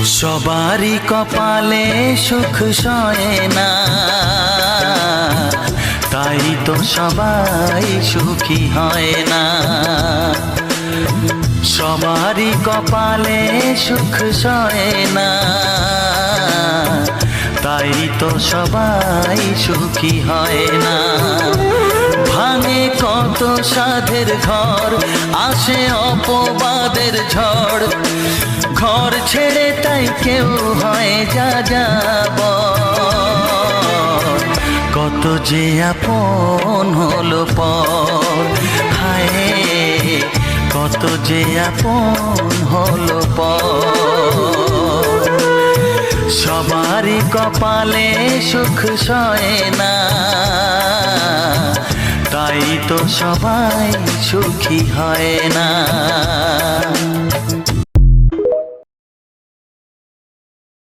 সবারই কপালে সুখ সয় না, তাই তো সবাই সুখী হয় না। সবারই কপালে সুখ সয় না, তাই তো সবাই সুখী হয় না। ভাঙে কত সাধের ঘর, আসে অপবাদের ঝড়, ঘর ছেড়ে তাই কেউ হয় যাযাবর। কত যে আপন হলো পর, হায় কত যে আপন হলো পর। সবারই কপালে সুখ সয় না, তাই তো সবাই সুখী হয় না।